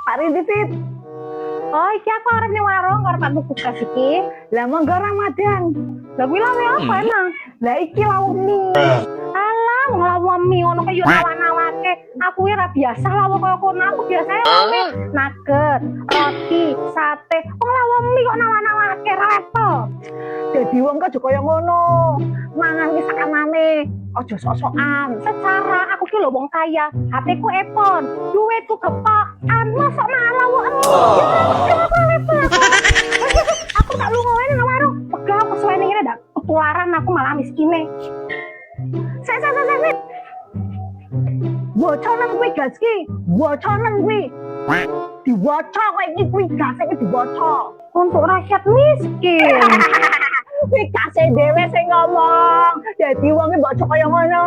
Pak Ridit. Oh, iki aku arep ning warung karo Pak tugas iki. Lah monggo Ramadan. Lah kuwi lawe apa emang? Lah iki lawuh mie. Alah, wong lawuh mie ngono kaya nawan-nawake. Aku ora biasa lawuh kaya kono. Aku biasane lawuh nugget, roti, sate. Wong lawuh mie kok nawan-nawake ra level. Dadi wong kok kaya ngono. Mangan ki sakanane. Ojo sok-sokan. Secara aku ki lho wong kaya, HP ku iPhone, duitku gepokan, mosok malah wong aku tak lunga wae nang warung. Pegel aku suwene ngene ndak ketularan aku malah miskine. Sik. Waca nang kuwi gas ki. Waca nang kuwi. Diwaca kok iki kuwi gas iki diwaca. Untuk rakyat miskin. Kuwi kase dhewe sing ngomong. Dadi wong mbok kaya ngono.